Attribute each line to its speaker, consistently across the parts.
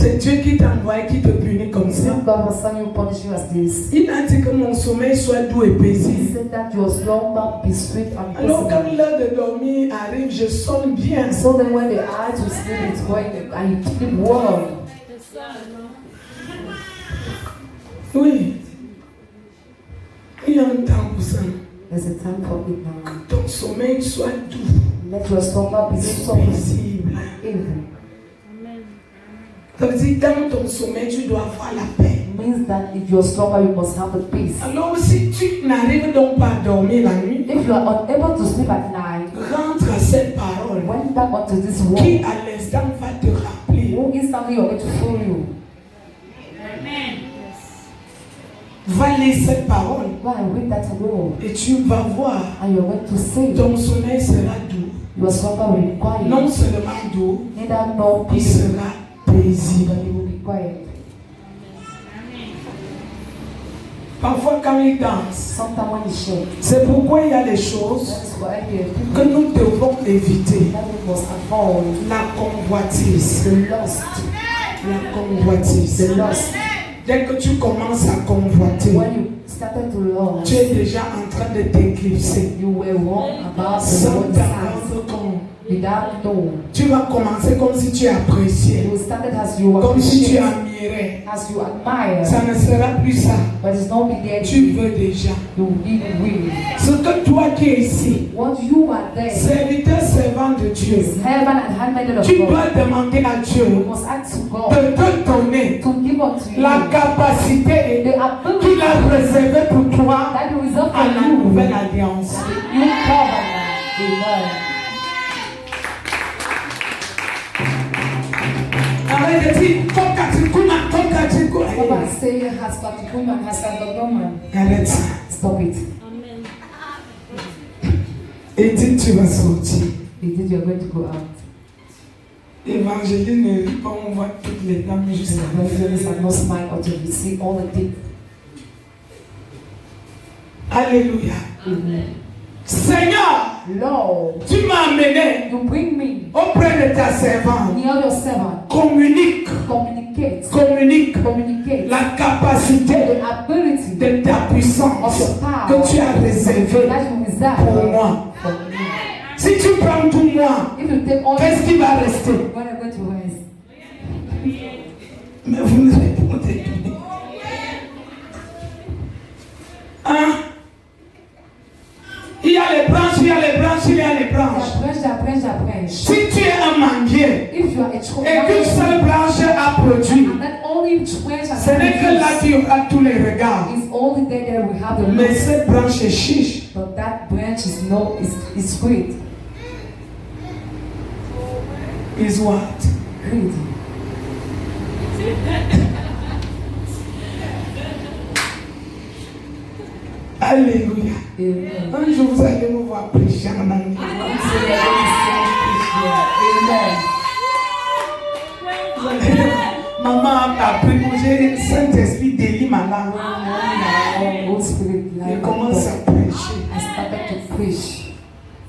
Speaker 1: C'est Dieu qui t'a envoyé, qui te punit comme ça.
Speaker 2: God will send you punish you as this.
Speaker 1: Il a dit que mon sommeil soit doux et
Speaker 2: He
Speaker 1: paisible.
Speaker 2: said that your slumber be sweet and
Speaker 1: Alors quand
Speaker 2: peaceful.
Speaker 1: l'heure de dormir arrive, je sonne bien.
Speaker 2: So then when the eye to sleep is going and you sleep well.
Speaker 1: Oui. Il y a un temps pour ça.
Speaker 2: There's a time for it now.
Speaker 1: Que ton sommeil soit doux
Speaker 2: Let your slumber be
Speaker 1: et
Speaker 2: soft
Speaker 1: paisible.
Speaker 2: even.
Speaker 1: Ça veut dire dans ton sommeil, tu dois avoir la paix.
Speaker 2: Means that if your slumber, you must have the peace.
Speaker 1: Alors si tu n'arrives donc pas à dormir la nuit,
Speaker 2: If you are unable to sleep at night,
Speaker 1: rentre à cette parole
Speaker 2: went back onto this word,
Speaker 1: qui à l'instant va te rappeler.
Speaker 2: who instantly you're going to fool you.
Speaker 1: Va lire cette parole
Speaker 2: Go and read that word,
Speaker 1: et tu vas voir,
Speaker 2: and you're going to see
Speaker 1: ton sommeil sera doux.
Speaker 2: your slumber will be quiet.
Speaker 1: Non seulement doux,
Speaker 2: Neither nor
Speaker 1: il
Speaker 2: peace,
Speaker 1: sera paisible.
Speaker 2: but it will be quiet.
Speaker 1: Parfois quand il danse,
Speaker 2: Sometimes when you shake,
Speaker 1: c'est pourquoi il y a des choses
Speaker 2: that is why there are
Speaker 1: que
Speaker 2: people
Speaker 1: nous devons éviter.
Speaker 2: that we must avoid.
Speaker 1: La convoitise.
Speaker 2: The lust,
Speaker 1: La convoitise.
Speaker 2: the lust.
Speaker 1: Dès que tu commences à convoiter,
Speaker 2: When you started to lust,
Speaker 1: tu es déjà en train de t'éclipser.
Speaker 2: you were wrong about the
Speaker 1: Sans
Speaker 2: Lord's
Speaker 1: t'en
Speaker 2: eyes.
Speaker 1: rendre compte.
Speaker 2: Without knowing,
Speaker 1: Tu vas commencer comme si tu appréciais,
Speaker 2: you started as you
Speaker 1: comme si tu
Speaker 2: appreciate,
Speaker 1: admirais.
Speaker 2: as you admire,
Speaker 1: Ça ne sera plus ça.
Speaker 2: but it's not be there.
Speaker 1: Tu veux déjà.
Speaker 2: You need will.
Speaker 1: Ce que toi qui es ici,
Speaker 2: What you are there,
Speaker 1: serviteur servant de Dieu,
Speaker 2: is heaven and handmaiden of
Speaker 1: tu
Speaker 2: God.
Speaker 1: dois demander à
Speaker 2: You
Speaker 1: Dieu
Speaker 2: must ask to God
Speaker 1: de te donner
Speaker 2: to give unto you
Speaker 1: la capacité
Speaker 2: the ability
Speaker 1: qu'il a réservée pour toi
Speaker 2: that you reserve
Speaker 1: à
Speaker 2: for
Speaker 1: la
Speaker 2: you.
Speaker 1: nouvelle alliance.
Speaker 2: You covenant. Amen.
Speaker 1: Arrête de dire,
Speaker 2: Papa say has got the woman, has got the woman.
Speaker 1: arrête ça.
Speaker 2: Stop it.
Speaker 1: Et dis, tu vas sortir.
Speaker 2: He did, you're going to go out.
Speaker 1: L'évangile ne rit pas, on voit toutes les dames juste
Speaker 2: And the evangelists are not smile until you see all the things.
Speaker 1: Alléluia.
Speaker 2: Amen.
Speaker 1: Seigneur,
Speaker 2: Lord,
Speaker 1: tu m'as amené
Speaker 2: you bring me
Speaker 1: auprès de ta servante.
Speaker 2: near your servant.
Speaker 1: Communique,
Speaker 2: Communicate.
Speaker 1: communique
Speaker 2: Communicate.
Speaker 1: la capacité
Speaker 2: The ability
Speaker 1: de ta puissance que tu as réservée
Speaker 2: that you reserve
Speaker 1: pour moi.
Speaker 2: for me.
Speaker 1: Si tu prends tout moi,
Speaker 2: If you take all
Speaker 1: qu'est-ce qui va rester?
Speaker 2: when you're going to rest,
Speaker 1: Mais vous ne répondez plus. Hein? Il y a les branches, il y a les branches, il y a les branches.
Speaker 2: j'apprends.
Speaker 1: Si tu es un manguier
Speaker 2: If you are a true
Speaker 1: et qu'une seule branche a produit,
Speaker 2: and that only branch has
Speaker 1: ce n'est que là qu'il y aura tous les regards.
Speaker 2: is only there that we have the
Speaker 1: Mais
Speaker 2: look.
Speaker 1: cette branche est chiche.
Speaker 2: But that branch is no is great.
Speaker 1: Is what?
Speaker 2: Great.
Speaker 1: Alléluia.
Speaker 2: Amen.
Speaker 1: Un jour vous allez me voir prêcher en anglais. Maman a appris que j'ai le Saint-Esprit délie ma langue.
Speaker 2: Holy Spirit,
Speaker 1: Et commence à prêcher.
Speaker 2: I started to preach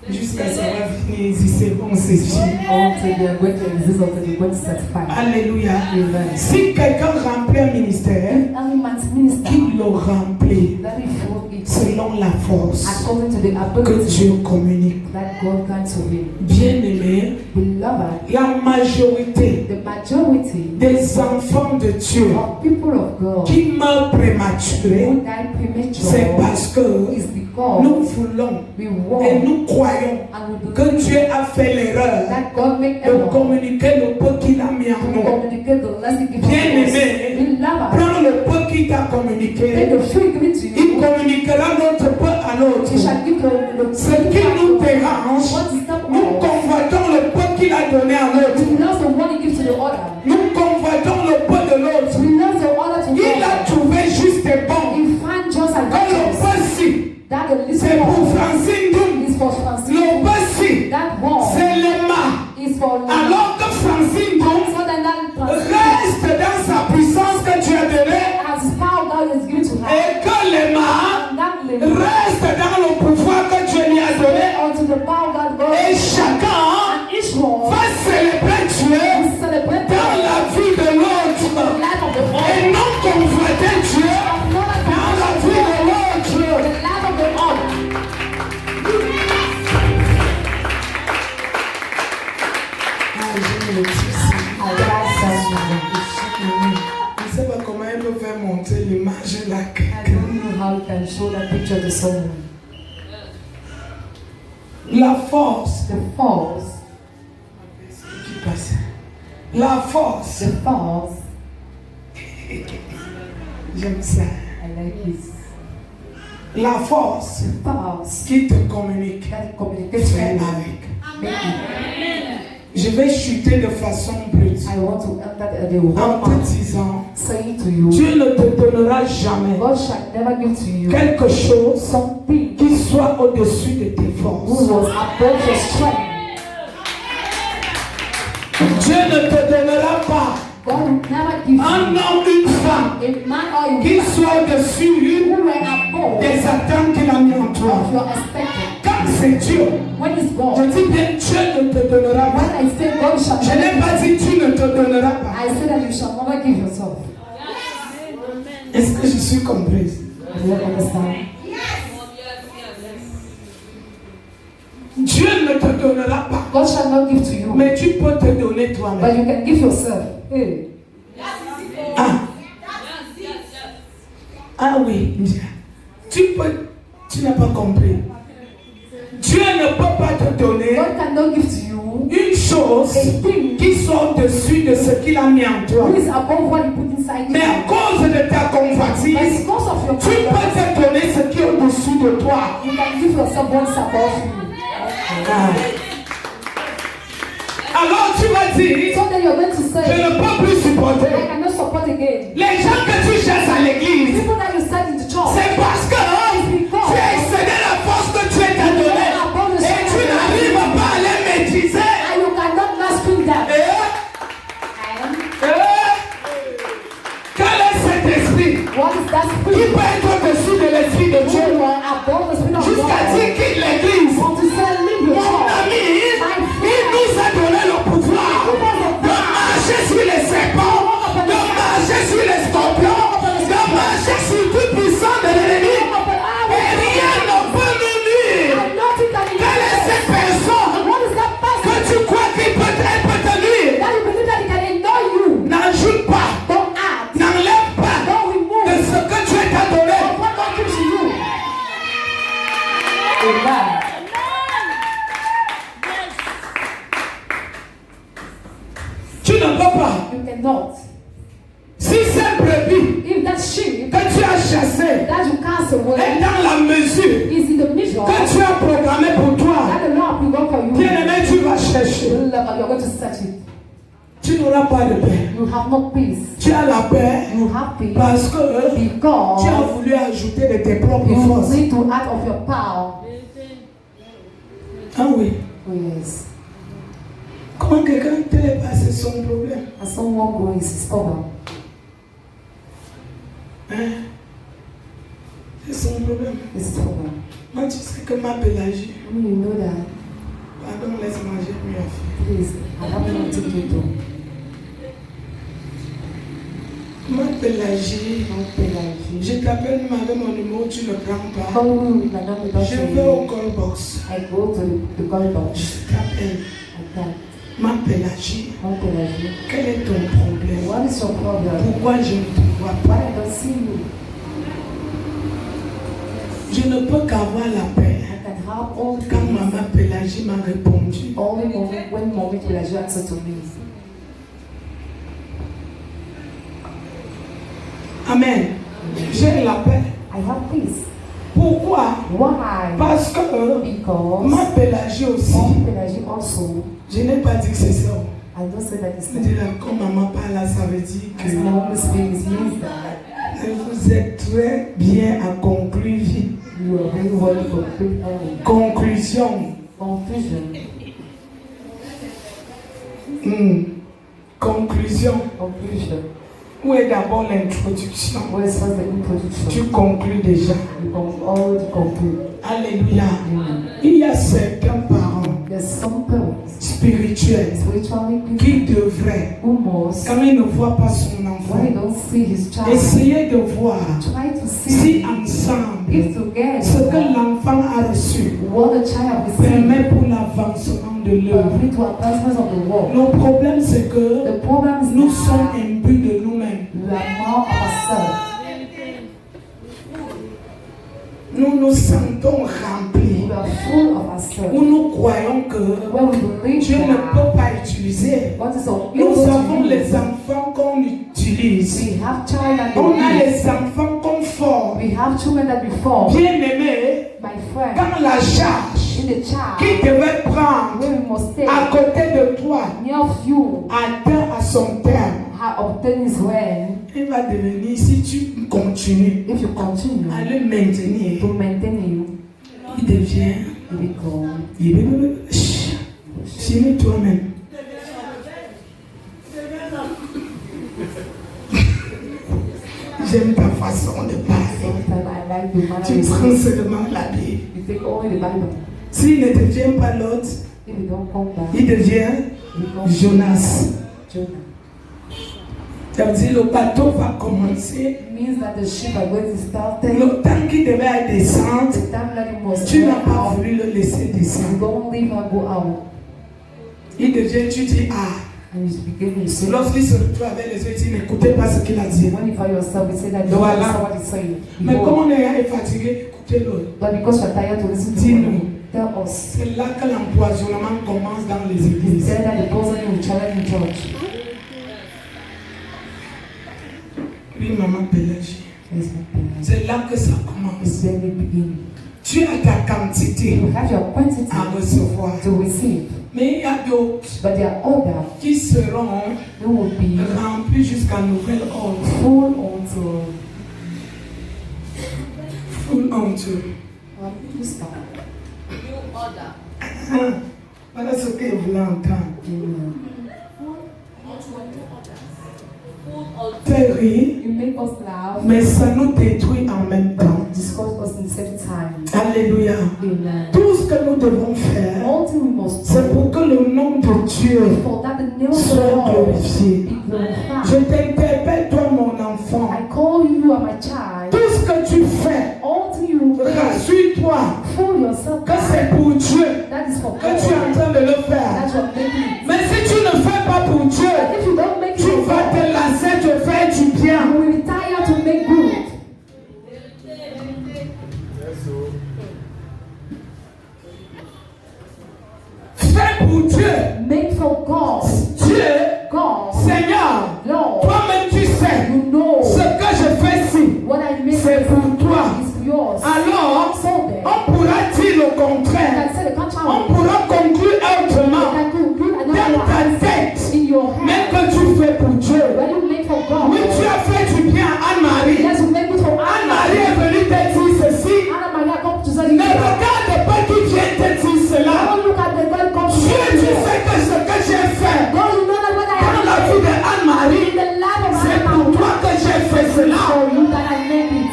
Speaker 1: Jusqu'à ça va finir ici, c'est bon, c'est fini.
Speaker 2: until they are going to exist until they are going to certify.
Speaker 1: Alléluia.
Speaker 2: Amen.
Speaker 1: Si quelqu'un remplit un ministère,
Speaker 2: Every man's minister
Speaker 1: qu'il le remplit
Speaker 2: that is full it
Speaker 1: selon la force
Speaker 2: according to the
Speaker 1: que
Speaker 2: ability
Speaker 1: Dieu communique.
Speaker 2: that God grants to him.
Speaker 1: Bien-aimé,
Speaker 2: Beloved,
Speaker 1: la majorité
Speaker 2: the majority
Speaker 1: des enfants de Dieu
Speaker 2: of people of God
Speaker 1: qui meurent prématurés,
Speaker 2: who die
Speaker 1: c'est
Speaker 2: premature
Speaker 1: parce que
Speaker 2: is because
Speaker 1: nous voulons
Speaker 2: we
Speaker 1: et
Speaker 2: want
Speaker 1: nous croyons
Speaker 2: and we
Speaker 1: que
Speaker 2: believe
Speaker 1: Dieu a fait l'erreur
Speaker 2: that God make
Speaker 1: de
Speaker 2: everyone
Speaker 1: communiquer le peu qu'il a mis en
Speaker 2: to
Speaker 1: nous.
Speaker 2: communicate the lesson given to us.
Speaker 1: Bien-aimé,
Speaker 2: Beloved,
Speaker 1: prends le peu qu'il t'a
Speaker 2: take
Speaker 1: communiqué,
Speaker 2: the free given to
Speaker 1: il
Speaker 2: you.
Speaker 1: communiquera notre peu à l'autre.
Speaker 2: He shall give the
Speaker 1: Ce qui nous dérange,
Speaker 2: what is not
Speaker 1: nous convoitons le peu qu'il a donné à l'autre.
Speaker 2: We lost the one he gives to the other.
Speaker 1: Nous convoitons le peu de l'autre.
Speaker 2: We lost the other to
Speaker 1: Il a
Speaker 2: God.
Speaker 1: trouvé juste et bon.
Speaker 2: He find just and
Speaker 1: Que le
Speaker 2: righteous.
Speaker 1: peu-ci,
Speaker 2: That the
Speaker 1: c'est
Speaker 2: little
Speaker 1: pour
Speaker 2: one
Speaker 1: Francine Doum.
Speaker 2: is for Francine.
Speaker 1: Le peu-ci,
Speaker 2: That one
Speaker 1: c'est le mât.
Speaker 2: is for
Speaker 1: Alors que Francine Doum
Speaker 2: so then that Francine
Speaker 1: reste dans sa puissance que tu as donnée
Speaker 2: has power God is given to her.
Speaker 1: et que le mât
Speaker 2: And that limb
Speaker 1: reste dans le pouvoir que Dieu lui a donné.
Speaker 2: unto the power God
Speaker 1: Et
Speaker 2: God.
Speaker 1: chacun
Speaker 2: And each one
Speaker 1: va célébrer Dieu
Speaker 2: will celebrate
Speaker 1: dans
Speaker 2: God
Speaker 1: la
Speaker 2: can show that picture to someone.
Speaker 1: La force.
Speaker 2: The force.
Speaker 1: La force.
Speaker 2: The force.
Speaker 1: J'aime ça.
Speaker 2: I like this.
Speaker 1: La force.
Speaker 2: The force.
Speaker 1: Qui te communique.
Speaker 2: That communicates
Speaker 1: avec.
Speaker 2: Amen.
Speaker 1: Je vais chuter de façon brute.
Speaker 2: I want to enter the
Speaker 1: En te
Speaker 2: woman
Speaker 1: disant,
Speaker 2: saying to you,
Speaker 1: Dieu ne te donnera jamais
Speaker 2: God shall never give to you
Speaker 1: quelque chose
Speaker 2: something
Speaker 1: qui soit au-dessus de tes
Speaker 2: who
Speaker 1: forces.
Speaker 2: was above your strength.
Speaker 1: Dieu ne te donnera pas
Speaker 2: God will never give
Speaker 1: un
Speaker 2: you
Speaker 1: homme, une femme
Speaker 2: a man or a
Speaker 1: qui
Speaker 2: woman
Speaker 1: soit au-dessus
Speaker 2: who were above
Speaker 1: des attentes qu'il a mis en toi.
Speaker 2: of your expected.
Speaker 1: Quand c'est Dieu,
Speaker 2: When it's
Speaker 1: je
Speaker 2: God,
Speaker 1: dis bien Dieu ne te donnera
Speaker 2: when
Speaker 1: pas.
Speaker 2: I say God shall
Speaker 1: Je n'ai
Speaker 2: never
Speaker 1: pas dit tu ne te donneras pas.
Speaker 2: I say that you shall never give yourself.
Speaker 1: Est-ce que je suis comprise?
Speaker 2: Do you understand?
Speaker 1: Dieu ne te donnera pas.
Speaker 2: God shall not give to you,
Speaker 1: Mais tu peux te donner
Speaker 2: but
Speaker 1: toi-même.
Speaker 2: you can give yourself. Hey.
Speaker 1: Ah. Ah oui. Tu n'as pas compris. Dieu ne peut pas te donner
Speaker 2: God cannot give to you
Speaker 1: une chose
Speaker 2: a thing
Speaker 1: qui soit au-dessus de ce qu'il a mis en toi.
Speaker 2: who is above what He put inside
Speaker 1: Mais à
Speaker 2: you.
Speaker 1: cause de ta
Speaker 2: But
Speaker 1: convoitise,
Speaker 2: because of your
Speaker 1: tu peux
Speaker 2: confidence,
Speaker 1: te donner ce qui est au-dessus de toi.
Speaker 2: you can give yourself what is above you.
Speaker 1: Ah. Alors tu vas dire,
Speaker 2: So then you're going to
Speaker 1: je
Speaker 2: say,
Speaker 1: ne peux plus
Speaker 2: I
Speaker 1: supporter.
Speaker 2: cannot support again.
Speaker 1: Les gens que tu chasses à l'église,
Speaker 2: People that you send in the church,
Speaker 1: c'est parce que tu as excédé la force que Dieu t'a donnée et tu n'arrives pas à les maîtriser.
Speaker 2: and you cannot master them.
Speaker 1: Quel est cet esprit
Speaker 2: What is that
Speaker 1: qui
Speaker 2: spirit?
Speaker 1: peut être au-dessus de l'esprit de Dieu
Speaker 2: You are above the spirit of
Speaker 1: jusqu'à
Speaker 2: God.
Speaker 1: dire quitte l'église?
Speaker 2: Want to say, leave your
Speaker 1: Mon
Speaker 2: church.
Speaker 1: ami, il nous a donné le pouvoir de marcher sur les serpents, de marcher sur les scorpions, de marcher sur tout puissant de l'ennemi. Et rien ne peut nous nuire.
Speaker 2: And nothing can
Speaker 1: Quelle est cette personne
Speaker 2: What is that
Speaker 1: que
Speaker 2: person
Speaker 1: tu crois qu'il peut te nuire?
Speaker 2: that you believe that he can ignore you?
Speaker 1: N'ajoute pas,
Speaker 2: Don't act.
Speaker 1: n'enlève pas
Speaker 2: Don't remove
Speaker 1: de ce que Dieu t'a donné.
Speaker 2: of what God gives to you. Amen.
Speaker 1: Tu ne peux pas.
Speaker 2: You cannot.
Speaker 1: Si cette brebis
Speaker 2: If that sheep
Speaker 1: que tu as chassée
Speaker 2: that you cast
Speaker 1: est
Speaker 2: away
Speaker 1: dans la mesure
Speaker 2: is in the measure
Speaker 1: que tu as programmé pour toi,
Speaker 2: that the Lord will go for you,
Speaker 1: bien-aimé, tu vas chercher.
Speaker 2: you're going to search it.
Speaker 1: Tu n'auras pas de paix.
Speaker 2: You have no peace.
Speaker 1: Tu as la paix
Speaker 2: You have peace
Speaker 1: parce que tu as
Speaker 2: because
Speaker 1: voulu ajouter de tes propres
Speaker 2: you
Speaker 1: forces.
Speaker 2: need to act of your power.
Speaker 1: Ah oui.
Speaker 2: Oh yes.
Speaker 1: Comment quelqu'un te l'est passé son problème?
Speaker 2: And someone goes his problem.
Speaker 1: Hein? C'est son problème.
Speaker 2: This is problem.
Speaker 1: Moi, tu sais que ma Pélagie,
Speaker 2: When you know that,
Speaker 1: pardon, laisse-moi, j'ai mieux à faire.
Speaker 2: please, I have nothing to do.
Speaker 1: Ma Pélagie,
Speaker 2: Don't pay like
Speaker 1: je
Speaker 2: you.
Speaker 1: t'appelle même avec mon numéro, tu ne prends pas.
Speaker 2: Call me with my number, don't
Speaker 1: Je
Speaker 2: say
Speaker 1: vais au
Speaker 2: no.
Speaker 1: call box.
Speaker 2: I go to the call box.
Speaker 1: Je t'appelle.
Speaker 2: Like that.
Speaker 1: Ma Pélagie,
Speaker 2: Don't pay like you.
Speaker 1: quel est ton problème?
Speaker 2: What is your problem?
Speaker 1: Pourquoi je ne te vois
Speaker 2: Why
Speaker 1: pas?
Speaker 2: I don't see you?
Speaker 1: Je ne peux qu'avoir la paix
Speaker 2: I can have all the
Speaker 1: quand
Speaker 2: things.
Speaker 1: maman Pélagie m'a répondu.
Speaker 2: Only moment when mommy will answer to me.
Speaker 1: Amen. J'ai la paix.
Speaker 2: I have peace.
Speaker 1: Pourquoi?
Speaker 2: Why?
Speaker 1: Parce que
Speaker 2: Because
Speaker 1: ma Pélagie aussi,
Speaker 2: mommy Pelagie also,
Speaker 1: je n'ai pas dit que c'est ça.
Speaker 2: I don't say that it's
Speaker 1: Je dis
Speaker 2: not.
Speaker 1: là, quand maman parle là, ça veut dire
Speaker 2: As
Speaker 1: que
Speaker 2: mom speaks means that
Speaker 1: vous êtes très bien à conclure.
Speaker 2: you are very well prepared.
Speaker 1: Conclusion.
Speaker 2: Confusion.
Speaker 1: Conclusion.
Speaker 2: Confusion.
Speaker 1: Où est d'abord l'introduction?
Speaker 2: What is first the introduction?
Speaker 1: Tu conclus déjà.
Speaker 2: You can already conclude.
Speaker 1: Alléluia.
Speaker 2: Amen.
Speaker 1: Il y a certains parents
Speaker 2: There's some parents,
Speaker 1: spirituels
Speaker 2: spiritually people,
Speaker 1: qui devraient,
Speaker 2: who must,
Speaker 1: quand ils ne voient pas son
Speaker 2: when they
Speaker 1: enfant,
Speaker 2: don't see his child,
Speaker 1: essayer de voir
Speaker 2: try to
Speaker 1: si
Speaker 2: see
Speaker 1: ensemble
Speaker 2: if together
Speaker 1: ce que l'enfant a reçu
Speaker 2: what the child is seeing
Speaker 1: permet pour l'avancement de l'œuvre.
Speaker 2: lead to advancement of the world.
Speaker 1: Le problème c'est que
Speaker 2: The problem is
Speaker 1: nous
Speaker 2: that
Speaker 1: sommes imbus de nous-mêmes.
Speaker 2: we are more of ourselves.
Speaker 1: nous nous sentons remplis,
Speaker 2: we are full of ourselves.
Speaker 1: où nous croyons que
Speaker 2: When we believe
Speaker 1: Dieu ne
Speaker 2: that
Speaker 1: peut pas utiliser.
Speaker 2: God is
Speaker 1: Nous
Speaker 2: unable
Speaker 1: avons
Speaker 2: to
Speaker 1: les
Speaker 2: use,
Speaker 1: enfants qu'on utilise.
Speaker 2: we have child that
Speaker 1: On a
Speaker 2: we use.
Speaker 1: les enfants qu'on forme.
Speaker 2: We have children that we form.
Speaker 1: Bien-aimés,
Speaker 2: My friend,
Speaker 1: quand la charge
Speaker 2: in the child,
Speaker 1: qui devait prendre
Speaker 2: where we must stay
Speaker 1: à côté de toi
Speaker 2: near of you,
Speaker 1: atteint à son terme,
Speaker 2: obtain his way.
Speaker 1: il va devenir, si tu continues
Speaker 2: If you continue
Speaker 1: à le maintenir,
Speaker 2: to maintain him,
Speaker 1: il devient,
Speaker 2: you become.
Speaker 1: Chine toi-même. J'aime ta façon de parler.
Speaker 2: Sometimes I like the manner
Speaker 1: Tu
Speaker 2: you
Speaker 1: prends
Speaker 2: speak.
Speaker 1: seulement la Bible.
Speaker 2: You take only the Bible.
Speaker 1: S'il ne devient pas l'autre,
Speaker 2: If you don't come back,
Speaker 1: il devient
Speaker 2: you become
Speaker 1: Jonas.
Speaker 2: Jonah.
Speaker 1: Ça veut dire le bateau va commencer.
Speaker 2: It means that the ship are going to start taking
Speaker 1: Le temps qu'il devait descendre,
Speaker 2: the time that it must
Speaker 1: tu
Speaker 2: go
Speaker 1: n'as pas
Speaker 2: out.
Speaker 1: voulu le laisser
Speaker 2: You
Speaker 1: descendre.
Speaker 2: don't leave her go out.
Speaker 1: Il devient, tu dis, ah.
Speaker 2: And you begin to say,
Speaker 1: Lorsqu'il se retrouve avec les autres, il n'écoutait pas ce qu'il a dit.
Speaker 2: when you find yourself, you say that don't
Speaker 1: Voilà.
Speaker 2: listen what he's saying.
Speaker 1: Mais
Speaker 2: Go.
Speaker 1: comme on est fatigué, écoutez l'autre.
Speaker 2: But because you're tired to listen to
Speaker 1: Dis-nous.
Speaker 2: him, tell us.
Speaker 1: C'est là que l'empoisonnement commence dans les
Speaker 2: He
Speaker 1: églises.
Speaker 2: said that the poison will challenge in church.
Speaker 1: Oui, maman Pélagie.
Speaker 2: Yes, my parents.
Speaker 1: C'est là que ça
Speaker 2: It's
Speaker 1: commence.
Speaker 2: when it begins.
Speaker 1: Tu as ta quantité
Speaker 2: You have your quantity
Speaker 1: à recevoir.
Speaker 2: to receive,
Speaker 1: Mais il y a d'autres
Speaker 2: but there are others
Speaker 1: qui seront
Speaker 2: who will be
Speaker 1: remplis jusqu'à nouvel ordre.
Speaker 2: full onto
Speaker 1: Full onto.
Speaker 2: Gustav.
Speaker 1: Voilà ce que vous voulez entendre.
Speaker 2: Amen.
Speaker 1: Fait rire,
Speaker 2: You make us laugh,
Speaker 1: mais ça nous détruit en même temps.
Speaker 2: discuss us in the same time.
Speaker 1: Alléluia.
Speaker 2: Amen.
Speaker 1: Tout ce que nous devons faire,
Speaker 2: All things we must
Speaker 1: c'est
Speaker 2: do
Speaker 1: pour que le nom de Dieu
Speaker 2: for that the name of the
Speaker 1: soit
Speaker 2: Lord
Speaker 1: glorifié.
Speaker 2: be glorified.
Speaker 1: Je t'interpelle, toi, mon enfant.
Speaker 2: I call you are my child.
Speaker 1: Tout ce que tu fais,
Speaker 2: All things you do,
Speaker 1: rassure-toi
Speaker 2: fool yourself
Speaker 1: que
Speaker 2: back.
Speaker 1: c'est pour Dieu
Speaker 2: That is for
Speaker 1: que tu es en
Speaker 2: God.
Speaker 1: train de le faire.
Speaker 2: That you are making it.
Speaker 1: Mais si tu ne fais pas pour Dieu,
Speaker 2: But if you don't make it
Speaker 1: tu
Speaker 2: for
Speaker 1: vas
Speaker 2: God,
Speaker 1: te lasser de faire du bien.
Speaker 2: you will be tired to make good.
Speaker 1: Fais pour Dieu.
Speaker 2: Make for God.
Speaker 1: Dieu,
Speaker 2: God,
Speaker 1: Seigneur,
Speaker 2: Lord,
Speaker 1: toi-même tu sais,
Speaker 2: you know
Speaker 1: ce que je fais ici,
Speaker 2: what I make
Speaker 1: c'est pour toi.
Speaker 2: is yours.
Speaker 1: Alors,
Speaker 2: So then,
Speaker 1: on pourra dire le
Speaker 2: you
Speaker 1: contraire.
Speaker 2: can say the
Speaker 1: On
Speaker 2: contrary.
Speaker 1: pourra conclure
Speaker 2: You
Speaker 1: autrement
Speaker 2: can conclude
Speaker 1: dans
Speaker 2: another
Speaker 1: ta
Speaker 2: one
Speaker 1: tête,
Speaker 2: in your
Speaker 1: mais
Speaker 2: head.
Speaker 1: que tu fais pour Dieu.
Speaker 2: When you make for God,
Speaker 1: Oui, tu as fait du bien à Anne-Marie.
Speaker 2: yes, you make it for
Speaker 1: Anne-Marie
Speaker 2: Anna.
Speaker 1: est venue te dire ceci.
Speaker 2: Anna Maria come to say,
Speaker 1: Ne regarde pas qui vient te dire cela.
Speaker 2: don't look at the girl come to
Speaker 1: Dieu, tu
Speaker 2: say,
Speaker 1: sais que ce que j'ai fait
Speaker 2: God, you know that what I
Speaker 1: dans la vie
Speaker 2: have
Speaker 1: de Anne-Marie,
Speaker 2: in the life of
Speaker 1: c'est pour
Speaker 2: Anna,
Speaker 1: toi que j'ai fait cela.
Speaker 2: for you that I make it.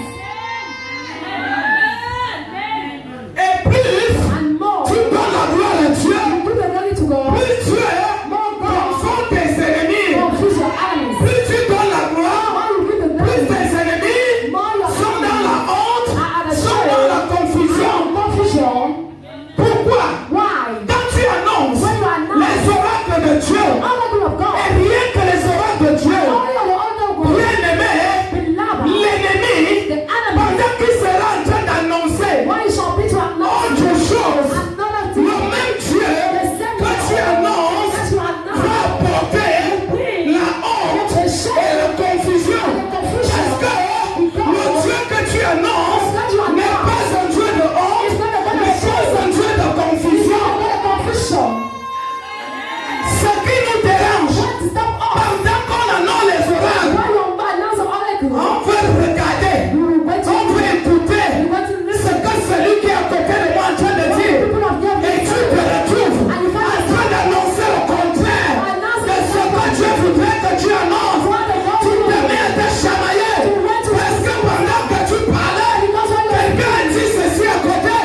Speaker 1: Et plus
Speaker 2: And more,
Speaker 1: tu donnes la gloire à Dieu,
Speaker 2: you give the glory to God,
Speaker 1: plus Dieu
Speaker 2: more God,
Speaker 1: confond tes ennemis.
Speaker 2: confuse your enemies.
Speaker 1: Plus tu donnes la gloire,
Speaker 2: More you give the
Speaker 1: plus
Speaker 2: glory,
Speaker 1: tes ennemis
Speaker 2: more your
Speaker 1: sont dans la
Speaker 2: enemies
Speaker 1: honte,
Speaker 2: are at the
Speaker 1: sont dans la confusion.
Speaker 2: confusion.
Speaker 1: Pourquoi?
Speaker 2: Why?
Speaker 1: Quand tu annonces
Speaker 2: When you announce
Speaker 1: les oracles de Dieu,
Speaker 2: all of God,
Speaker 1: et rien que les oracles de Dieu,
Speaker 2: only on the altar of God,
Speaker 1: bien-aimé,
Speaker 2: beloved,
Speaker 1: l'ennemi,
Speaker 2: the enemy,
Speaker 1: pendant qu'il sera en train d'annoncer
Speaker 2: why you shall be to acknowledge
Speaker 1: autre chose,
Speaker 2: another
Speaker 1: le
Speaker 2: thing,
Speaker 1: même Dieu que tu annonces
Speaker 2: that you
Speaker 1: va
Speaker 2: announce,
Speaker 1: apporter la honte et la confusion. Parce que le Dieu que tu annonces n'est pas un Dieu de honte, mais pas un Dieu de confusion.
Speaker 2: confusion.
Speaker 1: Ce qui nous dérange,
Speaker 2: What is that all?
Speaker 1: pendant qu'on annonce les oracles,
Speaker 2: Why you announce all like
Speaker 1: on veut regarder,
Speaker 2: you will wait to
Speaker 1: on veut écouter
Speaker 2: you want to
Speaker 1: ce
Speaker 2: listen
Speaker 1: que celui qui est à côté de moi est en train de dire.
Speaker 2: people of God
Speaker 1: Et tu te retrouves en train d'annoncer le contraire de ce que Dieu voudrait que tu annonces. Tu te mets à te chamailler parce que pendant que tu parlais, quelqu'un a dit ceci à côté.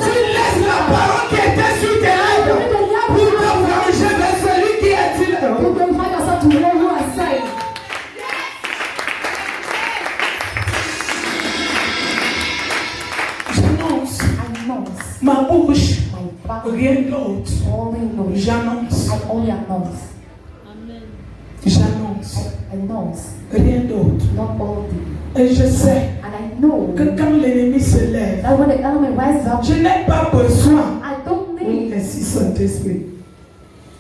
Speaker 1: Tu laisses la parole qui était sur tes lèvres pour te venger de celui qui est dit.
Speaker 2: you can find yourself to know you are saying.
Speaker 1: J'annonce
Speaker 2: Announce
Speaker 1: ma bouche,
Speaker 2: my back,
Speaker 1: rien d'autre.
Speaker 2: only know.
Speaker 1: J'annonce,
Speaker 2: I only announce.
Speaker 1: j'annonce.
Speaker 2: I knows.
Speaker 1: Rien d'autre.
Speaker 2: Not all things.
Speaker 1: Et je sais
Speaker 2: And I know
Speaker 1: que quand l'ennemi se lève,
Speaker 2: that when the enemy rises up,
Speaker 1: je n'ai pas besoin.
Speaker 2: I don't need.
Speaker 1: Merci Saint-Esprit.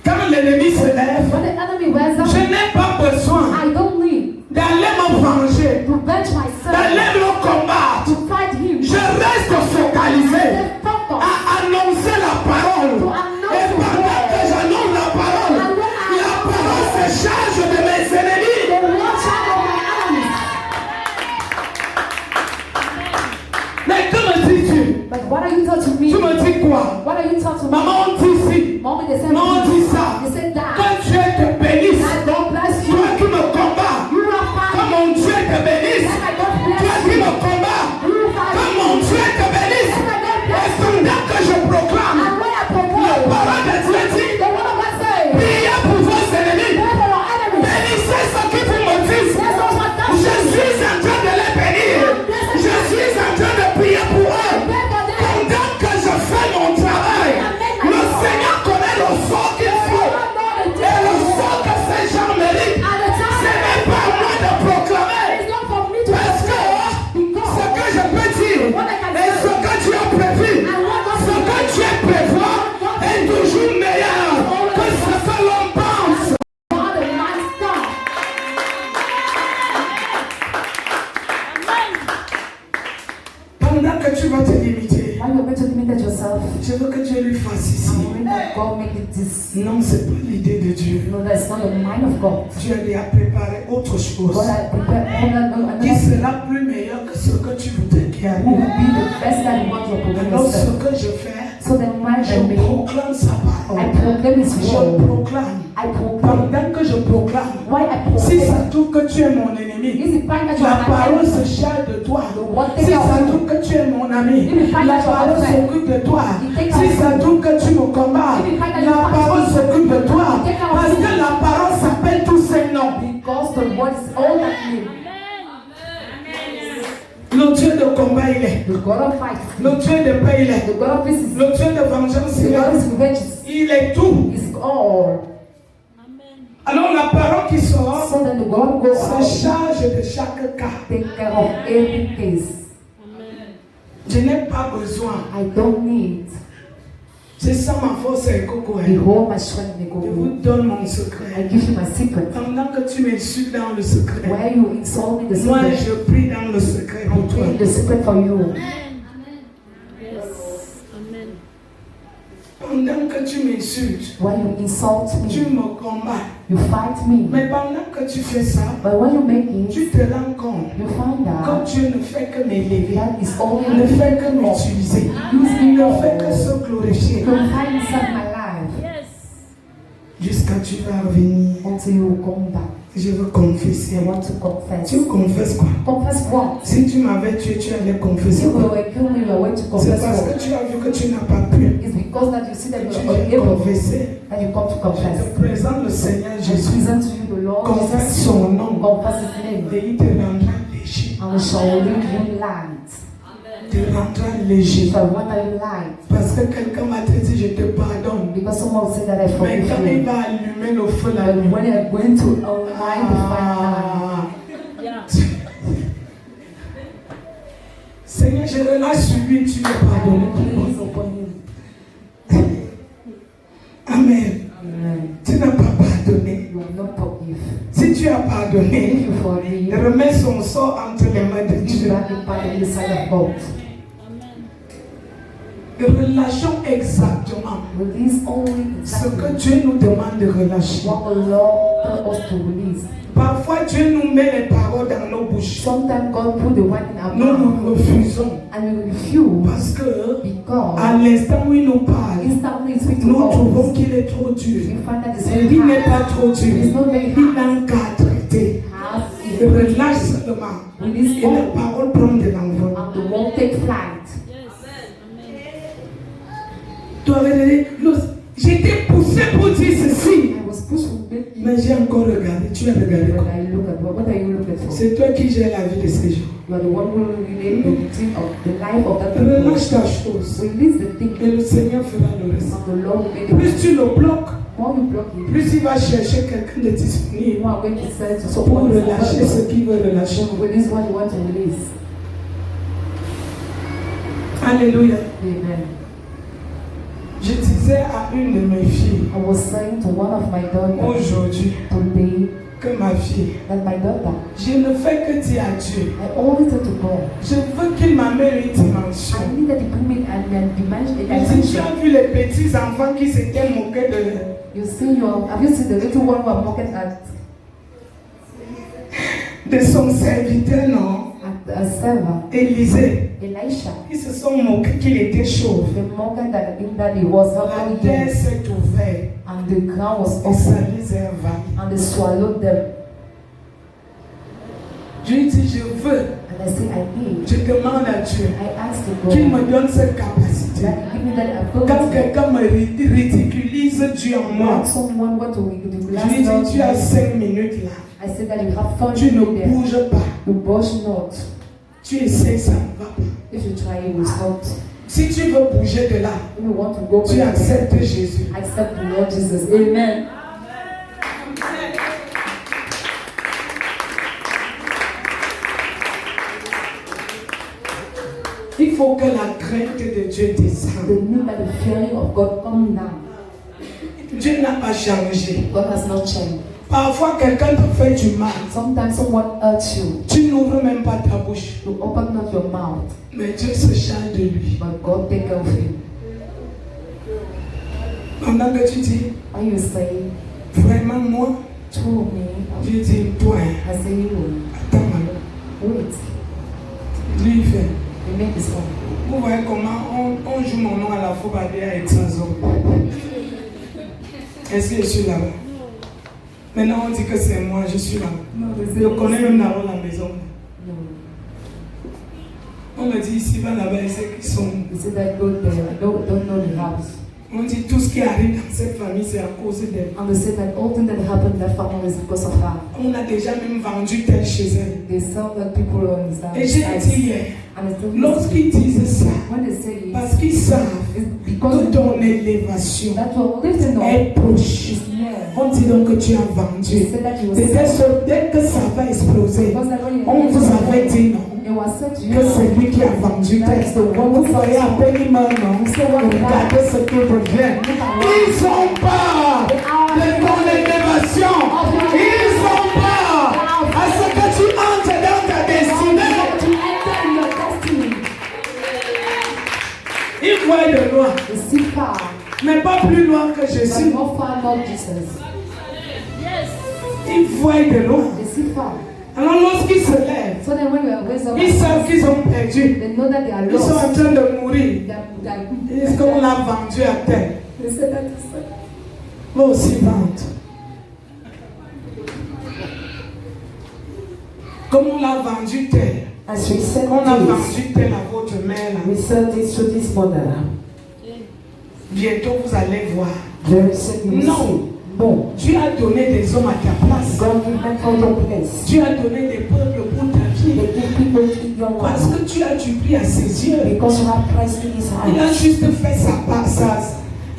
Speaker 1: Quand l'ennemi se lève,
Speaker 2: When the enemy rises up,
Speaker 1: je n'ai pas besoin
Speaker 2: I don't need
Speaker 1: d'aller me venger,
Speaker 2: to bench myself,
Speaker 1: d'aller me combattre.
Speaker 2: to fight him.
Speaker 1: Je reste focalisé
Speaker 2: Stay focused.
Speaker 1: à annoncer la parole.
Speaker 2: To announce
Speaker 1: Et
Speaker 2: the
Speaker 1: pendant que
Speaker 2: word.
Speaker 1: j'annonce la parole, la parole se charge de mes ennemis.
Speaker 2: The Lord shall of my enemies.
Speaker 1: Mais que me dis-tu?
Speaker 2: But what are you taught to me?
Speaker 1: Tu me dis quoi?
Speaker 2: What are you taught to me?
Speaker 1: Maman, on dit ci.
Speaker 2: Mommy, they said,
Speaker 1: Maman, on dit ça.
Speaker 2: they said that.
Speaker 1: Que Dieu te bénisse.
Speaker 2: That God bless you.
Speaker 1: Toi qui me combats.
Speaker 2: You are
Speaker 1: Que
Speaker 2: fine.
Speaker 1: mon Dieu te bénisse.
Speaker 2: That God
Speaker 1: Toi
Speaker 2: bless
Speaker 1: qui
Speaker 2: you.
Speaker 1: me combats.
Speaker 2: You are
Speaker 1: Que
Speaker 2: fine.
Speaker 1: mon Dieu te bénisse.
Speaker 2: That God
Speaker 1: Et
Speaker 2: bless you.
Speaker 1: pendant que je proclame
Speaker 2: And when I
Speaker 1: la
Speaker 2: proclaim,
Speaker 1: parole de Dieu dit,
Speaker 2: the word of God says,
Speaker 1: priez pour vos ennemis.
Speaker 2: pray for your enemies.
Speaker 1: Bénissez ceux qui vous maudissent.
Speaker 2: Bless those who attack you.
Speaker 1: Je suis en train de les bénir. Je suis en train de prier pour eux.
Speaker 2: Pray for them.
Speaker 1: Pendant que je fais mon travail, le Seigneur connaît le sort qu'il faut. Et le sort que ces gens méritent,
Speaker 2: At the
Speaker 1: ce
Speaker 2: time,
Speaker 1: n'est pas à moi de proclamer.
Speaker 2: it's not for me to
Speaker 1: Parce que
Speaker 2: because
Speaker 1: ce que je peux dire et ce que tu as prévu, ce que tu prévois est toujours meilleur que ce que l'on pense.
Speaker 2: God is my God.
Speaker 1: Pendant que tu vas te limiter,
Speaker 2: When you're going to limit yourself,
Speaker 1: je veux que Dieu lui fasse ici.
Speaker 2: I'm praying that God make it this.
Speaker 1: Non, c'est pas l'idée de Dieu.
Speaker 2: No, that's not the mind of God.
Speaker 1: Dieu lui a préparé autre
Speaker 2: God
Speaker 1: chose
Speaker 2: has prepared
Speaker 1: qui
Speaker 2: another
Speaker 1: sera plus meilleur que ce que tu voudrais qu'il
Speaker 2: who will
Speaker 1: arrive.
Speaker 2: be the best that you want to proclaim
Speaker 1: Alors ce
Speaker 2: yourself.
Speaker 1: que je fais,
Speaker 2: So the mind
Speaker 1: je
Speaker 2: and me,
Speaker 1: proclame sa
Speaker 2: I
Speaker 1: parole.
Speaker 2: proclaim His
Speaker 1: Je
Speaker 2: word.
Speaker 1: proclame.
Speaker 2: I proclaim.
Speaker 1: Pendant que je proclame,
Speaker 2: Why I
Speaker 1: si ça
Speaker 2: proclaim?
Speaker 1: trouve que tu es mon ennemi,
Speaker 2: Is it find that you
Speaker 1: la
Speaker 2: are my
Speaker 1: parole
Speaker 2: enemy?
Speaker 1: se charge de toi.
Speaker 2: What
Speaker 1: Si
Speaker 2: take care
Speaker 1: ça
Speaker 2: of you?
Speaker 1: trouve que tu es mon ami,
Speaker 2: If you find
Speaker 1: la
Speaker 2: that you are
Speaker 1: parole
Speaker 2: my friend,
Speaker 1: s'occupe de toi.
Speaker 2: he take care
Speaker 1: Si
Speaker 2: of
Speaker 1: ça
Speaker 2: you.
Speaker 1: trouve que tu me combats,
Speaker 2: If you find that you
Speaker 1: la
Speaker 2: fight
Speaker 1: parole
Speaker 2: me,
Speaker 1: s'occupe de toi.
Speaker 2: he take care of
Speaker 1: Parce
Speaker 2: you.
Speaker 1: que la parole s'appelle tous ses noms.
Speaker 2: Because the word is all that you.
Speaker 1: Le Dieu de combat, il est.
Speaker 2: The God of fight.
Speaker 1: Le Dieu de paix, il est.
Speaker 2: The God of peace is.
Speaker 1: Le Dieu de vengeance,
Speaker 2: The
Speaker 1: il
Speaker 2: God
Speaker 1: est.
Speaker 2: is revenge.
Speaker 1: Il est tout.
Speaker 2: Is all.
Speaker 1: Alors la parole qui sort
Speaker 2: So that the God go
Speaker 1: se
Speaker 2: out,
Speaker 1: charge de chaque cas.
Speaker 2: take care of every case.
Speaker 1: Je n'ai pas besoin.
Speaker 2: I don't need.
Speaker 1: C'est ça ma force et coco.
Speaker 2: Behold my strength,
Speaker 1: Je
Speaker 2: Nicole.
Speaker 1: vous donne mon
Speaker 2: I
Speaker 1: secret.
Speaker 2: give you my secret.
Speaker 1: Pendant que tu m'insultes dans le secret,
Speaker 2: Where you insult me, the
Speaker 1: moi
Speaker 2: secret.
Speaker 1: je prie dans le secret
Speaker 2: I
Speaker 1: pour toi.
Speaker 2: pray the secret for you.
Speaker 1: Pendant que tu m'insultes,
Speaker 2: When you insult
Speaker 1: tu
Speaker 2: me,
Speaker 1: me combats.
Speaker 2: you fight me.
Speaker 1: Mais pendant que tu fais ça,
Speaker 2: But when you make it,
Speaker 1: tu te rends compte
Speaker 2: you find
Speaker 1: que
Speaker 2: out
Speaker 1: Dieu ne fait que m'élever,
Speaker 2: that is
Speaker 1: ne
Speaker 2: only
Speaker 1: fait que m'utiliser,
Speaker 2: use
Speaker 1: il
Speaker 2: me
Speaker 1: ne fait que se glorifier
Speaker 2: glorify inside my life
Speaker 1: jusqu'à tu vas revenir.
Speaker 2: until you come back.
Speaker 1: Je veux confesser.
Speaker 2: I want to confess.
Speaker 1: Tu confesses quoi?
Speaker 2: Confess what?
Speaker 1: Si tu m'avais tué, tu allais confesser
Speaker 2: If you
Speaker 1: quoi?
Speaker 2: were kill me, you are going to
Speaker 1: C'est
Speaker 2: confess
Speaker 1: parce
Speaker 2: what?
Speaker 1: que tu as vu que tu n'as pas pu.
Speaker 2: It's because that you see that
Speaker 1: Tu
Speaker 2: you are
Speaker 1: viens
Speaker 2: unable
Speaker 1: confesser.
Speaker 2: that you come to
Speaker 1: Je
Speaker 2: confess.
Speaker 1: te présente le Seigneur
Speaker 2: I
Speaker 1: Jésus.
Speaker 2: present to you the Lord
Speaker 1: Confesse
Speaker 2: Jesus.
Speaker 1: son nom.
Speaker 2: Confess His name.
Speaker 1: Et il te rendra léger.
Speaker 2: And we shall leave you light.
Speaker 1: Te rendra léger.
Speaker 2: So what are you light?
Speaker 1: Parce que quelqu'un m'a dit, je te pardonne.
Speaker 2: Because someone said that I
Speaker 1: Mais
Speaker 2: forgive
Speaker 1: quand il
Speaker 2: you.
Speaker 1: va allumer le feu la
Speaker 2: But
Speaker 1: nuit,
Speaker 2: when you're going to align the fire,
Speaker 1: Seigneur, je relâche sur lui, tu l'as pardonné.
Speaker 2: please upon him.
Speaker 1: Amen.
Speaker 2: Amen.
Speaker 1: Tu n'as pas pardonné.
Speaker 2: You will not forgive.
Speaker 1: Si tu as
Speaker 2: If
Speaker 1: pardonné,
Speaker 2: you forgive,
Speaker 1: remets son sort entre les mains de
Speaker 2: you
Speaker 1: Dieu.
Speaker 2: have been part of the side of God.
Speaker 1: Relâchons exactement
Speaker 2: Release only
Speaker 1: ce que
Speaker 2: exactly
Speaker 1: Dieu nous demande de relâcher.
Speaker 2: what the Lord told us to release.
Speaker 1: Parfois, Dieu nous met les paroles dans nos bouches.
Speaker 2: Sometimes God put the word in our
Speaker 1: Nous
Speaker 2: mouth
Speaker 1: nous refusons.
Speaker 2: and we refuse
Speaker 1: Parce que,
Speaker 2: because
Speaker 1: à l'instant où il nous parle,
Speaker 2: instantly it speaks to
Speaker 1: nous trouvons
Speaker 2: us.
Speaker 1: qu'il est trop dur.
Speaker 2: We find that it's
Speaker 1: Il
Speaker 2: very
Speaker 1: n'est
Speaker 2: hard.
Speaker 1: pas trop dur.
Speaker 2: It's not very
Speaker 1: Il
Speaker 2: hard.
Speaker 1: n'a qu'à traiter.
Speaker 2: Hard is
Speaker 1: Relâche seulement.
Speaker 2: release
Speaker 1: Et la
Speaker 2: all
Speaker 1: parole prend de l'envol.
Speaker 2: and the won't take flight.
Speaker 1: Tu avais dit, j'étais poussé pour dire ceci.
Speaker 2: I was pushed to make you.
Speaker 1: Mais j'ai encore regardé. Tu as regardé quoi?
Speaker 2: When I look at what are you looking for?
Speaker 1: C'est toi qui gères la vie de ces gens.
Speaker 2: You are the one who will relate the routine of the life of that people.
Speaker 1: Relâche ta chose.
Speaker 2: Release the thing,
Speaker 1: Et le Seigneur fera le reste.
Speaker 2: and the Lord will make it.
Speaker 1: Plus tu le bloques,
Speaker 2: More you block it,
Speaker 1: plus il va chercher quelqu'un de disponible
Speaker 2: more going to sell to
Speaker 1: pour
Speaker 2: someone
Speaker 1: relâcher ce qu'il veut relâcher.
Speaker 2: Release what you want to release.
Speaker 1: Alléluia.
Speaker 2: Amen.
Speaker 1: Je disais à une de mes filles
Speaker 2: I was saying to one of my daughters
Speaker 1: aujourd'hui
Speaker 2: today
Speaker 1: que ma fille,
Speaker 2: that my daughter,
Speaker 1: je ne fais que dire à Dieu,
Speaker 2: I always said to God,
Speaker 1: je veux qu'il m'amène une dimension.
Speaker 2: I need that you bring me and dimension.
Speaker 1: Et si tu as vu les petits enfants qui s'étaient moqués
Speaker 2: You see have you seen the little one who are mocking
Speaker 1: de son serviteur, non?
Speaker 2: at a servant,
Speaker 1: Élisée.
Speaker 2: Elisha?
Speaker 1: Ils se sont moqués qu'il était chauve.
Speaker 2: They mocked that he was
Speaker 1: La
Speaker 2: having
Speaker 1: terre s'est ouverte
Speaker 2: and the ground was
Speaker 1: et ça
Speaker 2: open
Speaker 1: les a envahis.
Speaker 2: and they swallowed them.
Speaker 1: Je lui dis, je veux,
Speaker 2: And I say, I need.
Speaker 1: je demande à Dieu
Speaker 2: I ask the
Speaker 1: qu'il
Speaker 2: God
Speaker 1: me donne cette capacité.
Speaker 2: that he give me that
Speaker 1: Quand
Speaker 2: ability.
Speaker 1: quelqu'un me ridiculise Dieu en moi,
Speaker 2: When someone want to
Speaker 1: je lui
Speaker 2: ridiculous
Speaker 1: dis, tu as 5 minutes là.
Speaker 2: I said that you have fun
Speaker 1: Tu ne
Speaker 2: there.
Speaker 1: bouges pas.
Speaker 2: You budge not.
Speaker 1: Tu essaies, ça ne va pas.
Speaker 2: If you try, it will stop.
Speaker 1: Si tu veux bouger de là,
Speaker 2: If you want to go
Speaker 1: tu
Speaker 2: back,
Speaker 1: acceptes Jésus.
Speaker 2: accept the Lord Jesus. Amen.
Speaker 1: Il faut que la crainte de Dieu
Speaker 2: The
Speaker 1: descende.
Speaker 2: need that the fearing of God come down.
Speaker 1: Dieu n'a pas changé.
Speaker 2: God has not changed.
Speaker 1: Parfois, quelqu'un te fait du mal.
Speaker 2: Sometimes someone hurts you.
Speaker 1: Tu n'ouvres même pas ta bouche.
Speaker 2: You open not your mouth,
Speaker 1: Mais Dieu se charge de lui.
Speaker 2: but God take care of you.
Speaker 1: Pendant que tu dis,
Speaker 2: Are you saying,
Speaker 1: vraiment moi,
Speaker 2: through me?
Speaker 1: Dieu dit, toi,
Speaker 2: I say you.
Speaker 1: attends alors.
Speaker 2: Wait.
Speaker 1: Lui, il fait.
Speaker 2: You make this one.
Speaker 1: Vous voyez comment on joue mon nom à la fois avec Sanzo. Est-ce que je suis là-bas? Maintenant, on dit que c'est moi, je suis là. Je connais même là-bas la maison.
Speaker 2: No.
Speaker 1: On me dit ici, va là-bas, et c'est qui sont.
Speaker 2: You say that go there. I don't know the house.
Speaker 1: On dit tout ce qui arrive dans cette famille, c'est à cause d'elle.
Speaker 2: And they say that all things that happen in that family is because of her.
Speaker 1: On a déjà même vendu tel chez elle.
Speaker 2: They sell that people on the
Speaker 1: Et j'ai dit hier,
Speaker 2: And it's
Speaker 1: lorsqu'ils disent ça,
Speaker 2: when they say it,
Speaker 1: parce qu'ils savent
Speaker 2: it's because
Speaker 1: que ton élévation
Speaker 2: that you're lifting up
Speaker 1: est proche.
Speaker 2: is near.
Speaker 1: On dit donc que tu as
Speaker 2: They
Speaker 1: vendu.
Speaker 2: say that you
Speaker 1: De
Speaker 2: will
Speaker 1: telle
Speaker 2: sell.
Speaker 1: sorte, dès que ça va exploser,
Speaker 2: Because that when you
Speaker 1: on vous avait dit non.
Speaker 2: it was said to you
Speaker 1: Que c'est lui qui a vendu tel. Vous voyez à peine il meurt, non? Regardez ce qu'il revient. Ils ont peur de ton élévation. Ils ont peur à ce que tu entres dans ta destinée.
Speaker 2: to enter in your destiny.
Speaker 1: Ils voient de loin,
Speaker 2: You see far,
Speaker 1: mais pas plus loin que
Speaker 2: but
Speaker 1: Jésus.
Speaker 2: not far, not Jesus.
Speaker 1: Ils voient de loin.
Speaker 2: They see far.
Speaker 1: Alors lorsqu'ils se lèvent,
Speaker 2: So then when you are raised up,
Speaker 1: ils savent qu'ils ont perdu.
Speaker 2: they know that they are
Speaker 1: Ils sont en
Speaker 2: lost.
Speaker 1: train de mourir.
Speaker 2: They
Speaker 1: Est-ce qu'on l'a vendu à terre?
Speaker 2: say that is
Speaker 1: Va aussi vendre. Comme on l'a vendu tel.
Speaker 3: As we sell
Speaker 1: On a
Speaker 3: this,
Speaker 1: vendu tel à votre mère là.
Speaker 3: we sell this to this mother.
Speaker 1: Bientôt vous allez voir.
Speaker 3: Very soon you will
Speaker 1: No.
Speaker 3: see. No.
Speaker 1: Dieu a donné des hommes à ta place.
Speaker 3: God will not hold your place.
Speaker 1: Dieu a donné des peuples pour ta
Speaker 3: They
Speaker 1: vie.
Speaker 3: give people to your
Speaker 1: Parce
Speaker 3: life
Speaker 1: que tu as du prix à ses yeux.
Speaker 3: because you have Christ in his
Speaker 1: Il a
Speaker 3: eyes.
Speaker 1: juste fait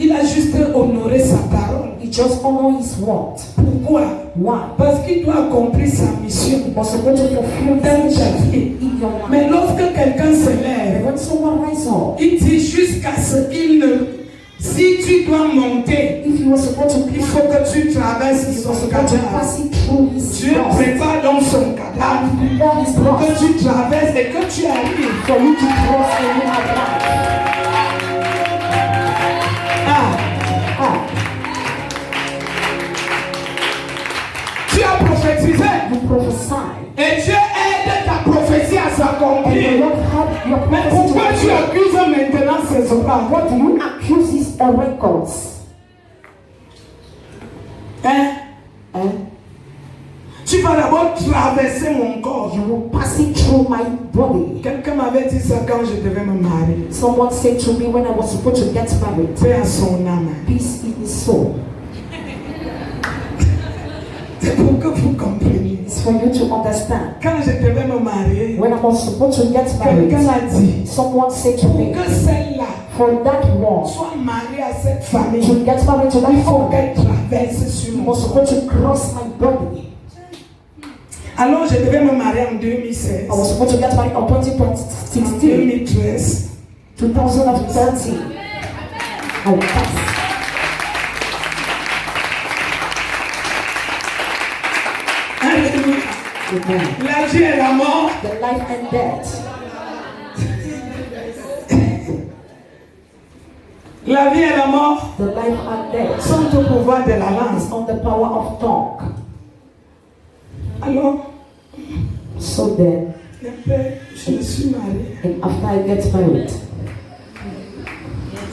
Speaker 1: il a juste honoré sa parole.
Speaker 3: He just honor his word.
Speaker 1: Pourquoi?
Speaker 3: Why?
Speaker 1: Parce qu'il doit accomplir sa mission
Speaker 3: He was supposed to fulfill
Speaker 1: dans
Speaker 3: his
Speaker 1: ta
Speaker 3: mission
Speaker 1: vie.
Speaker 3: in your life.
Speaker 1: Mais lorsque quelqu'un se
Speaker 3: And
Speaker 1: lève,
Speaker 3: when someone rises up,
Speaker 1: il dit jusqu'à ce qu'il ne... Si tu dois monter,
Speaker 3: if you were supposed to
Speaker 1: il
Speaker 3: climb,
Speaker 1: faut que tu traverses
Speaker 3: he
Speaker 1: son
Speaker 3: was supposed to
Speaker 1: cadavre.
Speaker 3: pass it through his
Speaker 1: Dieu
Speaker 3: cross.
Speaker 1: prépare donc son cadavre
Speaker 3: And prepare his
Speaker 1: pour que
Speaker 3: cross
Speaker 1: tu traverses et que tu arrives.
Speaker 3: for you to cross and you have life.
Speaker 1: Ah, tu as prophétisé
Speaker 3: You prophesy.
Speaker 1: et Dieu aide ta prophétie à
Speaker 3: And the
Speaker 1: s'accomplir.
Speaker 3: Lord help your
Speaker 1: Mais
Speaker 3: prophecy
Speaker 1: pourquoi
Speaker 3: to
Speaker 1: tu
Speaker 3: fulfill.
Speaker 1: accuses maintenant ces orages?
Speaker 3: What do you accuse his oracles?
Speaker 1: Hein?
Speaker 3: And
Speaker 1: Tu vas d'abord traverser mon corps.
Speaker 3: you will pass it through my body.
Speaker 1: Quelqu'un m'avait dit ça quand je devais me marier.
Speaker 3: Someone said to me when I was supposed to get married,
Speaker 1: Paix à son âme.
Speaker 3: peace in his soul.
Speaker 1: pour que vous compreniez.
Speaker 3: It's for you to understand.
Speaker 1: Quand je devais me marier,
Speaker 3: When I was supposed to get married,
Speaker 1: quelqu'un a dit,
Speaker 3: someone said to
Speaker 1: pour
Speaker 3: me,
Speaker 1: que celle-là
Speaker 3: for that one
Speaker 1: soit mariée à cette famille,
Speaker 3: to get married to that
Speaker 1: il faut
Speaker 3: family,
Speaker 1: qu'elle traverse sur
Speaker 3: you
Speaker 1: mon
Speaker 3: were
Speaker 1: corps.
Speaker 3: supposed to cross my body.
Speaker 1: Alors je devais me marier en 2016.
Speaker 3: I was supposed to get married on
Speaker 1: En
Speaker 3: 2016,
Speaker 1: 2013.
Speaker 3: 2013. I will pass.
Speaker 1: Alléluia.
Speaker 3: Amen.
Speaker 1: La vie et la mort
Speaker 3: The life and death.
Speaker 1: La vie et la mort
Speaker 3: The life and death
Speaker 1: sont au pouvoir de la langue.
Speaker 3: is on the power of tongue.
Speaker 1: Alors,
Speaker 3: So then,
Speaker 1: je me suis mariée.
Speaker 3: and after I get married,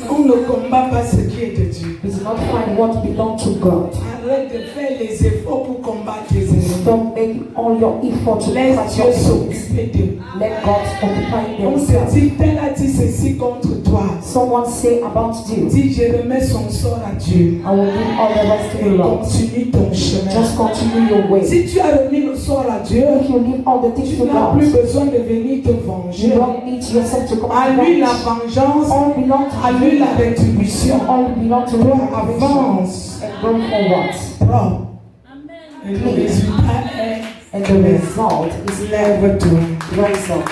Speaker 1: On ne combat pas ce qui est de Dieu.
Speaker 3: we do not find what belongs to God.
Speaker 1: Arrête de faire les efforts pour combattre les ennemis.
Speaker 3: Don't make all your effort to
Speaker 1: Laisse
Speaker 3: fight
Speaker 1: Dieu
Speaker 3: your enemies.
Speaker 1: s'occuper d'eux.
Speaker 3: Let God occupy
Speaker 1: On se
Speaker 3: themselves.
Speaker 1: dit, tel a dit ceci contre toi.
Speaker 3: Someone say about you,
Speaker 1: Dis, je remets son sort à Dieu.
Speaker 3: I will leave all the rest to the
Speaker 1: Et
Speaker 3: Lord.
Speaker 1: continue ton chemin.
Speaker 3: Just continue your way.
Speaker 1: Si tu as remis le sort à Dieu,
Speaker 3: If you leave all the things
Speaker 1: tu
Speaker 3: to
Speaker 1: n'as plus
Speaker 3: God,
Speaker 1: besoin de venir te
Speaker 3: you
Speaker 1: venger.
Speaker 3: don't need yourself to come
Speaker 1: À
Speaker 3: and
Speaker 1: lui la
Speaker 3: revenge.
Speaker 1: vengeance,
Speaker 3: All belongs
Speaker 1: à
Speaker 3: to
Speaker 1: lui
Speaker 3: you.
Speaker 1: la rétribution.
Speaker 3: All belong to
Speaker 1: Toi,
Speaker 3: you.
Speaker 1: avance.
Speaker 3: And go forward.
Speaker 1: Propre. Et le résultat est
Speaker 3: And the result is
Speaker 1: lève-toi.
Speaker 3: rise up.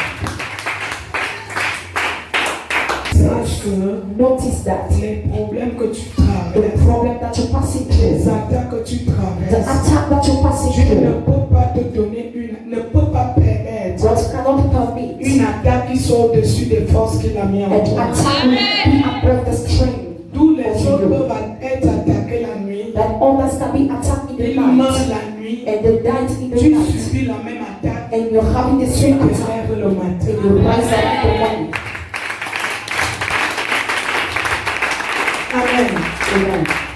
Speaker 1: Sache que
Speaker 3: Notice that
Speaker 1: les problèmes que tu
Speaker 3: the
Speaker 1: traverses,
Speaker 3: problem that you're passing
Speaker 1: les
Speaker 3: through,
Speaker 1: attaques que tu
Speaker 3: the
Speaker 1: traverses,
Speaker 3: attack that you're passing
Speaker 1: Dieu ne
Speaker 3: through,
Speaker 1: peut pas te donner ne peut pas permettre
Speaker 3: God cannot permit
Speaker 1: une attaque qui soit au-dessus des forces qu'il a mis en
Speaker 3: an
Speaker 1: toi.
Speaker 3: attack will be above the strength.
Speaker 1: D'où les autres peuvent être attaqués la nuit,
Speaker 3: That others can be attacked in the
Speaker 1: ils meurent
Speaker 3: night,
Speaker 1: la nuit,
Speaker 3: and they died in the
Speaker 1: tu
Speaker 3: night,
Speaker 1: subis la même attaque,
Speaker 3: and you're having the
Speaker 1: tu
Speaker 3: same
Speaker 1: te
Speaker 3: attack,
Speaker 1: lèves le matin.
Speaker 3: and you rise up in the morning.
Speaker 1: Amen.
Speaker 3: Amen.